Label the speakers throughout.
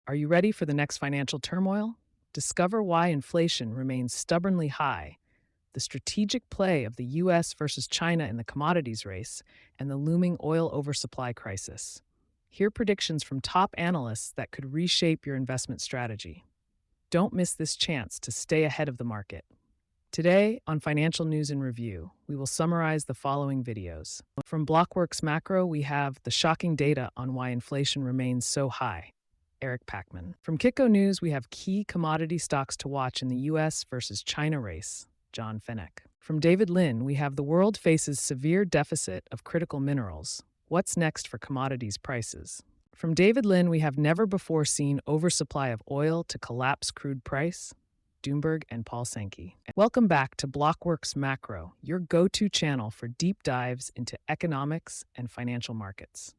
Speaker 1: Are you ready for the next financial turmoil? Discover why inflation remains stubbornly high, the strategic play of the US versus China in the commodities race, and the looming oil oversupply crisis. Hear predictions from top analysts that could reshape your investment strategy. Don't miss this chance to stay ahead of the market. Today, on Financial News in Review, we will summarize the following videos. From Blockworks Macro, we have the shocking data on why inflation remains so high. Eric Pachman. From Kitco News, we have key commodity stocks to watch in the US versus China race. John Feneck. From David Lynn, we have the world faces severe deficit of critical minerals. What's next for commodities prices? From David Lynn, we have never before seen oversupply of oil to collapse crude price. Doomberg and Paul Sankey. Welcome back to Blockworks Macro, your go-to channel for deep dives into economics and financial markets.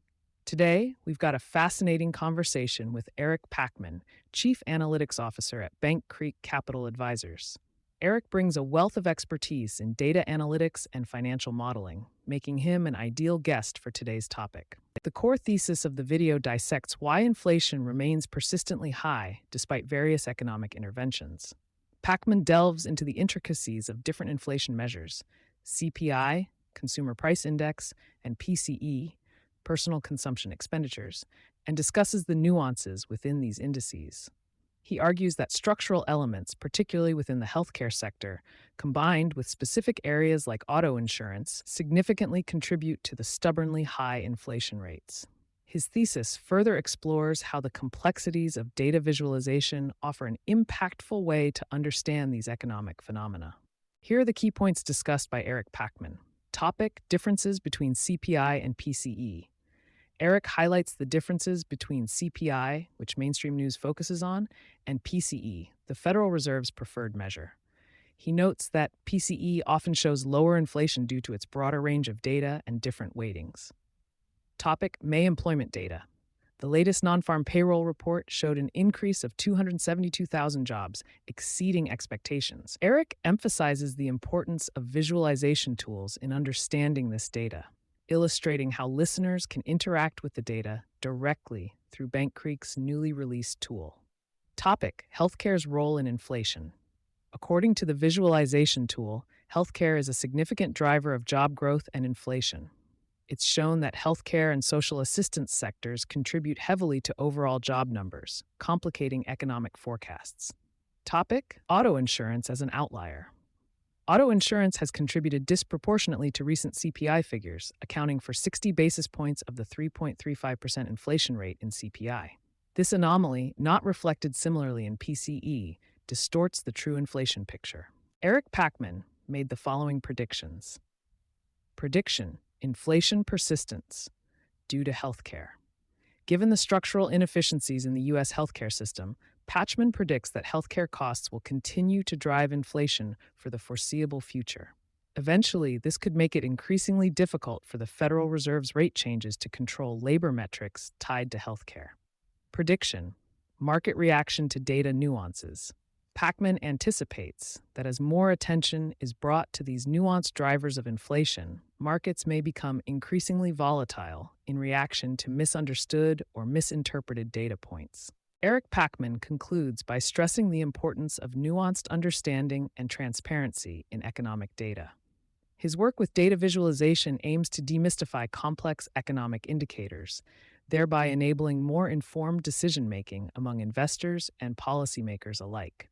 Speaker 1: Today, we've got a fascinating conversation with Eric Pachman, Chief Analytics Officer at Bank Creek Capital Advisors. Eric brings a wealth of expertise in data analytics and financial modeling, making him an ideal guest for today's topic. The core thesis of the video dissects why inflation remains persistently high despite various economic interventions. Pachman delves into the intricacies of different inflation measures, CPI, Consumer Price Index, and PCE, Personal Consumption Expenditures, and discusses the nuances within these indices. He argues that structural elements, particularly within the healthcare sector, combined with specific areas like auto insurance, significantly contribute to the stubbornly high inflation rates. His thesis further explores how the complexities of data visualization offer an impactful way to understand these economic phenomena. Here are the key points discussed by Eric Pachman. Topic: differences between CPI and PCE. Eric highlights the differences between CPI, which mainstream news focuses on, and PCE, the Federal Reserve's preferred measure. He notes that PCE often shows lower inflation due to its broader range of data and different weightings. Topic: May employment data. The latest non-farm payroll report showed an increase of 272,000 jobs, exceeding expectations. Eric emphasizes the importance of visualization tools in understanding this data, illustrating how listeners can interact with the data directly through Bank Creek's newly released tool. Topic: Healthcare's role in inflation. According to the visualization tool, healthcare is a significant driver of job growth and inflation. It's shown that healthcare and social assistance sectors contribute heavily to overall job numbers, complicating economic forecasts. Topic: Auto insurance as an outlier. Auto insurance has contributed disproportionately to recent CPI figures, accounting for 60 basis points of the 3.35% inflation rate in CPI. This anomaly, not reflected similarly in PCE, distorts the true inflation picture. Eric Pachman made the following predictions. Prediction: inflation persistence due to healthcare. Given the structural inefficiencies in the U.S. healthcare system, Pachman predicts that healthcare costs will continue to drive inflation for the foreseeable future. Eventually, this could make it increasingly difficult for the Federal Reserve's rate changes to control labor metrics tied to healthcare. Prediction: market reaction to data nuances. Pachman anticipates that as more attention is brought to these nuanced drivers of inflation, markets may become increasingly volatile in reaction to misunderstood or misinterpreted data points. Eric Pachman concludes by stressing the importance of nuanced understanding and transparency in economic data. His work with data visualization aims to demystify complex economic indicators, thereby enabling more informed decision-making among investors and policymakers alike.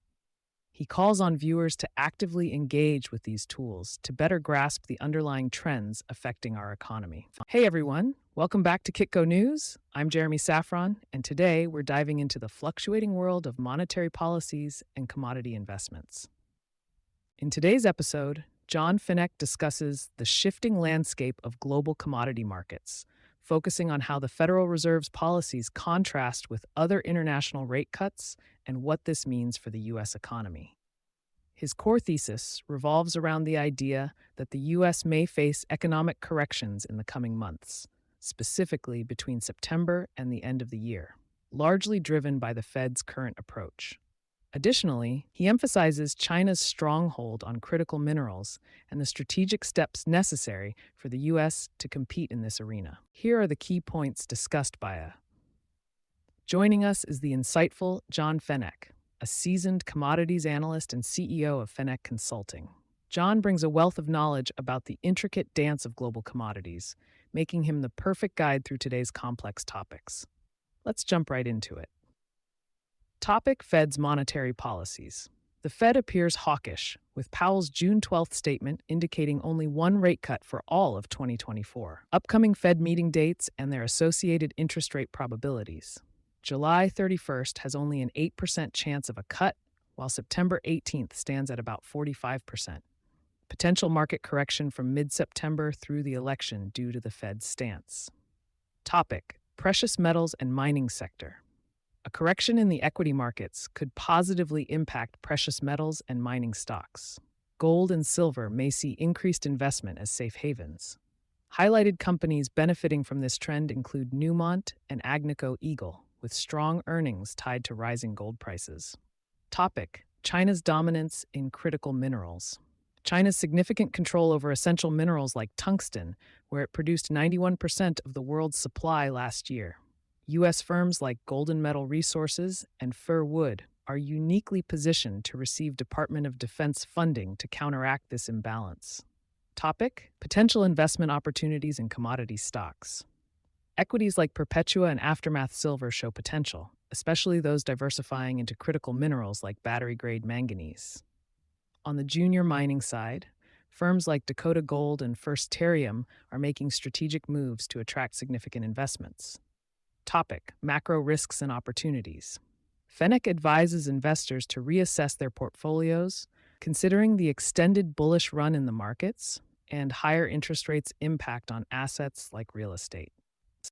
Speaker 1: He calls on viewers to actively engage with these tools to better grasp the underlying trends affecting our economy. Hey everyone, welcome back to Kitco News. I'm Jeremy Saffron, and today we're diving into the fluctuating world of monetary policies and commodity investments. In today's episode, John Feneck discusses the shifting landscape of global commodity markets, focusing on how the Federal Reserve's policies contrast with other international rate cuts and what this means for the U.S. economy. His core thesis revolves around the idea that the U.S. may face economic corrections in the coming months, specifically between September and the end of the year, largely driven by the Fed's current approach. Additionally, he emphasizes China's stronghold on critical minerals and the strategic steps necessary for the U.S. to compete in this arena. Here are the key points discussed by Joining us is the insightful John Feneck, a seasoned commodities analyst and CEO of Feneck Consulting. John brings a wealth of knowledge about the intricate dance of global commodities, making him the perfect guide through today's complex topics. Let's jump right into it. Topic: Fed's monetary policies. The Fed appears hawkish, with Powell's June 12th statement indicating only one rate cut for all of 2024. Upcoming Fed meeting dates and their associated interest rate probabilities. July 31st has only an 8% chance of a cut, while September 18th stands at about 45%. Potential market correction from mid-September through the election due to the Fed's stance. Topic: Precious metals and mining sector. A correction in the equity markets could positively impact precious metals and mining stocks. Gold and silver may see increased investment as safe havens. Highlighted companies benefiting from this trend include Newmont and Agnico Eagle, with strong earnings tied to rising gold prices. Topic: China's dominance in critical minerals. China's significant control over essential minerals like tungsten, where it produced 91% of the world's supply last year. U.S. firms like Golden Metal Resources and Fir Wood are uniquely positioned to receive Department of Defense funding to counteract this imbalance. Topic: Potential investment opportunities in commodity stocks. Equities like Perpetua and Aftermath Silver show potential, especially those diversifying into critical minerals like battery-grade manganese. On the junior mining side, firms like Dakota Gold and First Terrium are making strategic moves to attract significant investments. Topic: Macro risks and opportunities. Feneck advises investors to reassess their portfolios, considering the extended bullish run in the markets and higher interest rates' impact on assets like real estate.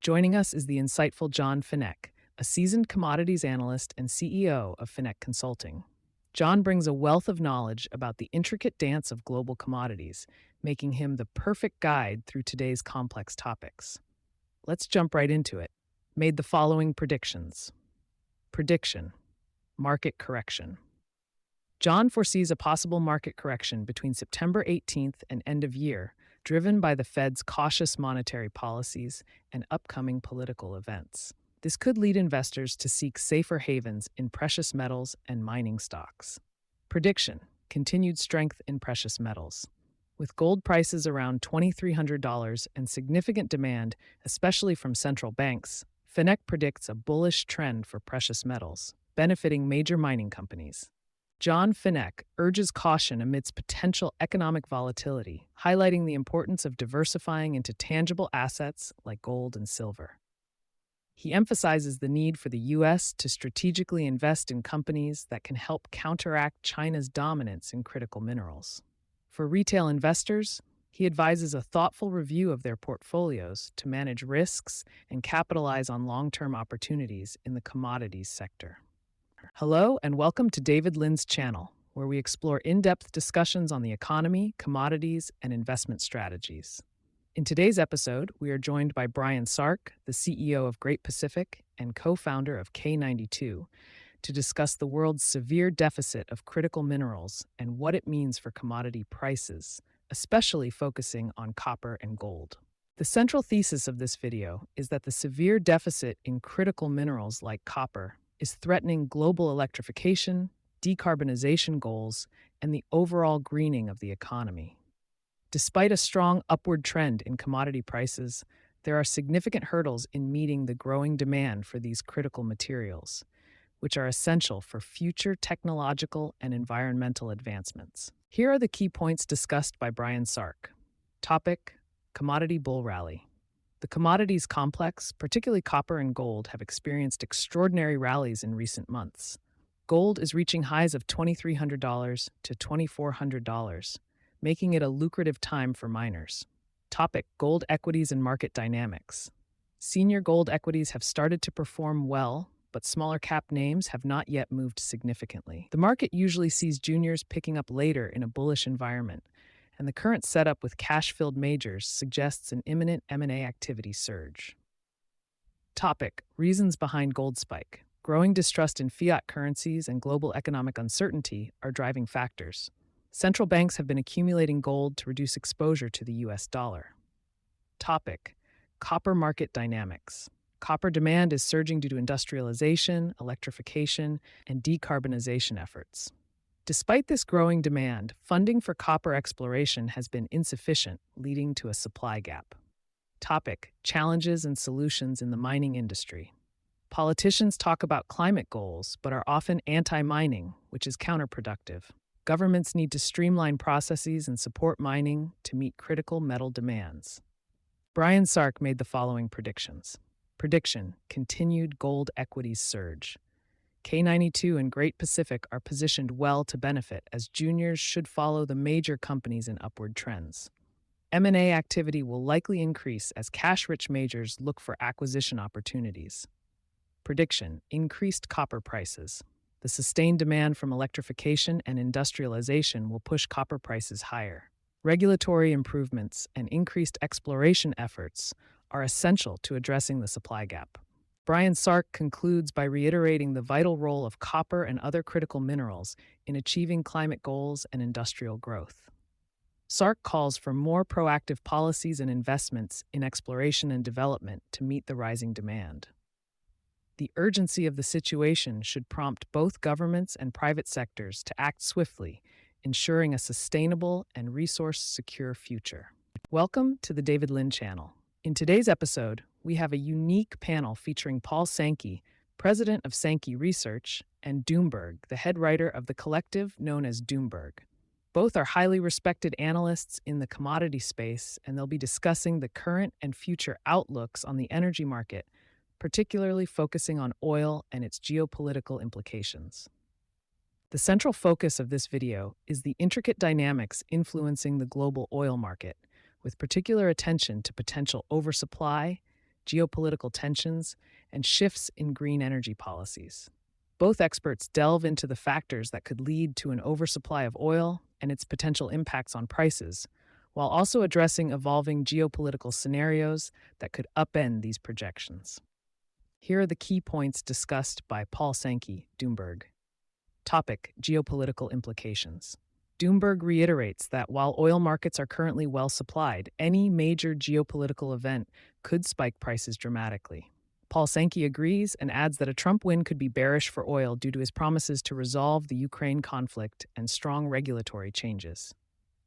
Speaker 1: Joining us is the insightful John Feneck, a seasoned commodities analyst and CEO of Feneck Consulting. John brings a wealth of knowledge about the intricate dance of global commodities, making him the perfect guide through today's complex topics. Let's jump right into it. Made the following predictions. Prediction: market correction. John foresees a possible market correction between September 18th and end of year, driven by the Fed's cautious monetary policies and upcoming political events. This could lead investors to seek safer havens in precious metals and mining stocks. Prediction: continued strength in precious metals. With gold prices around $2,300 and significant demand, especially from central banks, Feneck predicts a bullish trend for precious metals, benefiting major mining companies. John Feneck urges caution amidst potential economic volatility, highlighting the importance of diversifying into tangible assets like gold and silver. He emphasizes the need for the U.S. to strategically invest in companies that can help counteract China's dominance in critical minerals. For retail investors, he advises a thoughtful review of their portfolios to manage risks and capitalize on long-term opportunities in the commodities sector. Hello and welcome to David Lin's channel, where we explore in-depth discussions on the economy, commodities, and investment strategies. In today's episode, we are joined by Brian Sark, the CEO of Great Pacific and co-founder of K92, to discuss the world's severe deficit of critical minerals and what it means for commodity prices, especially focusing on copper and gold. The central thesis of this video is that the severe deficit in critical minerals like copper is threatening global electrification, decarbonization goals, and the overall greening of the economy. Despite a strong upward trend in commodity prices, there are significant hurdles in meeting the growing demand for these critical materials, which are essential for future technological and environmental advancements. Here are the key points discussed by Brian Sark. Topic: Commodity bull rally. The commodities complex, particularly copper and gold, have experienced extraordinary rallies in recent months. Gold is reaching highs of $2,300 to $2,400, making it a lucrative time for miners. Topic: Gold equities and market dynamics. Senior gold equities have started to perform well, but smaller cap names have not yet moved significantly. The market usually sees juniors picking up later in a bullish environment, and the current setup with cash-filled majors suggests an imminent M&A activity surge. Topic: Reasons behind gold spike. Growing distrust in fiat currencies and global economic uncertainty are driving factors. Central banks have been accumulating gold to reduce exposure to the US dollar. Topic: Copper market dynamics. Copper demand is surging due to industrialization, electrification, and decarbonization efforts. Despite this growing demand, funding for copper exploration has been insufficient, leading to a supply gap. Topic: Challenges and solutions in the mining industry. Politicians talk about climate goals, but are often anti-mining, which is counterproductive. Governments need to streamline processes and support mining to meet critical metal demands. Brian Sark made the following predictions. Prediction: Continued gold equities surge. K92 and Great Pacific are positioned well to benefit, as juniors should follow the major companies in upward trends. M&A activity will likely increase as cash-rich majors look for acquisition opportunities. Prediction: Increased copper prices. The sustained demand from electrification and industrialization will push copper prices higher. Regulatory improvements and increased exploration efforts are essential to addressing the supply gap. Brian Sark concludes by reiterating the vital role of copper and other critical minerals in achieving climate goals and industrial growth. Sark calls for more proactive policies and investments in exploration and development to meet the rising demand. The urgency of the situation should prompt both governments and private sectors to act swiftly, ensuring a sustainable and resource-secure future. Welcome to the David Lynn Channel. In today's episode, we have a unique panel featuring Paul Sankey, president of Sankey Research, and Doomberg, the head writer of the collective known as Doomberg. Both are highly respected analysts in the commodity space, and they'll be discussing the current and future outlooks on the energy market, particularly focusing on oil and its geopolitical implications. The central focus of this video is the intricate dynamics influencing the global oil market, with particular attention to potential oversupply, geopolitical tensions, and shifts in green energy policies. Both experts delve into the factors that could lead to an oversupply of oil and its potential impacts on prices, while also addressing evolving geopolitical scenarios that could upend these projections. Here are the key points discussed by Paul Sankey, Doomberg. Topic: Geopolitical implications. Doomberg reiterates that while oil markets are currently well supplied, any major geopolitical event could spike prices dramatically. Paul Sankey agrees and adds that a Trump win could be bearish for oil due to his promises to resolve the Ukraine conflict and strong regulatory changes.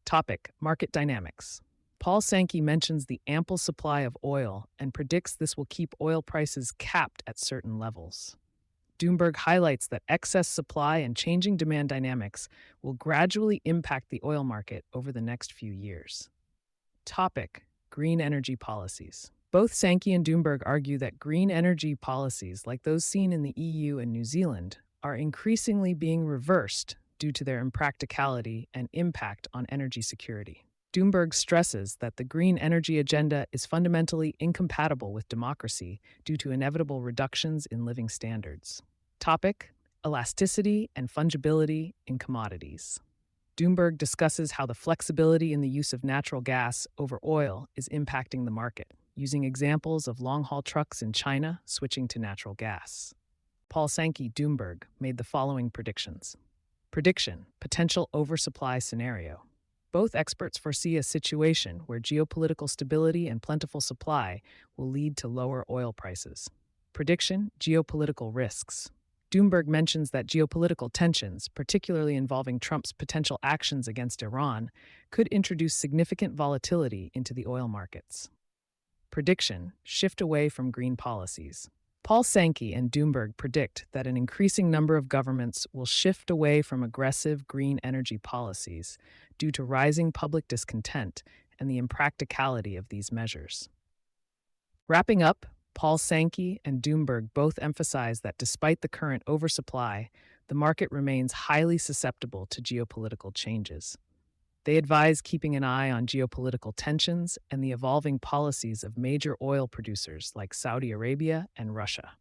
Speaker 1: Topic: Market dynamics. Paul Sankey mentions the ample supply of oil and predicts this will keep oil prices capped at certain levels. Doomberg highlights that excess supply and changing demand dynamics will gradually impact the oil market over the next few years. Topic: Green energy policies. Both Sankey and Doomberg argue that green energy policies, like those seen in the EU and New Zealand, are increasingly being reversed due to their impracticality and impact on energy security. Doomberg stresses that the green energy agenda is fundamentally incompatible with democracy due to inevitable reductions in living standards. Topic: Elasticity and fungibility in commodities. Doomberg discusses how the flexibility in the use of natural gas over oil is impacting the market, using examples of long-haul trucks in China switching to natural gas. Paul Sankey, Doomberg, made the following predictions. Prediction: Potential oversupply scenario. Both experts foresee a situation where geopolitical stability and plentiful supply will lead to lower oil prices. Prediction: Geopolitical risks. Doomberg mentions that geopolitical tensions, particularly involving Trump's potential actions against Iran, could introduce significant volatility into the oil markets. Prediction: Shift away from green policies. Paul Sankey and Doomberg predict that an increasing number of governments will shift away from aggressive green energy policies due to rising public discontent and the impracticality of these measures. Wrapping up, Paul Sankey and Doomberg both emphasize that despite the current oversupply, the market remains highly susceptible to geopolitical changes. They advise keeping an eye on geopolitical tensions and the evolving policies of major oil producers like Saudi Arabia and Russia.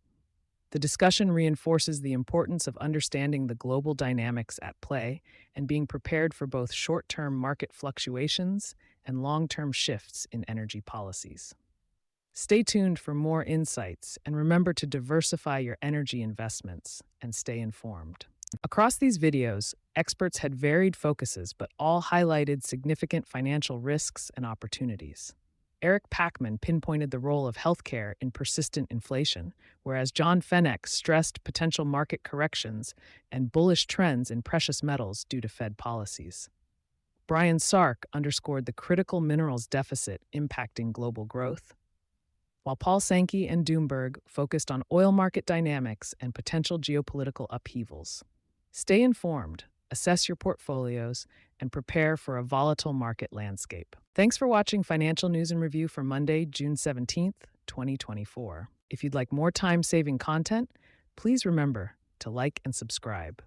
Speaker 1: The discussion reinforces the importance of understanding the global dynamics at play and being prepared for both short-term market fluctuations and long-term shifts in energy policies. Stay tuned for more insights and remember to diversify your energy investments and stay informed. Across these videos, experts had varied focuses but all highlighted significant financial risks and opportunities. Eric Pachman pinpointed the role of healthcare in persistent inflation, whereas John Feneck stressed potential market corrections and bullish trends in precious metals due to Fed policies. Brian Sark underscored the critical minerals deficit impacting global growth, while Paul Sankey and Doomberg focused on oil market dynamics and potential geopolitical upheavals. Stay informed, assess your portfolios, and prepare for a volatile market landscape. Thanks for watching Financial News and Review for Monday, June 17th, 2024. If you'd like more time-saving content, please remember to like and subscribe.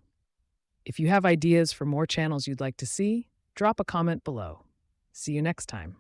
Speaker 1: If you have ideas for more channels you'd like to see, drop a comment below. See you next time.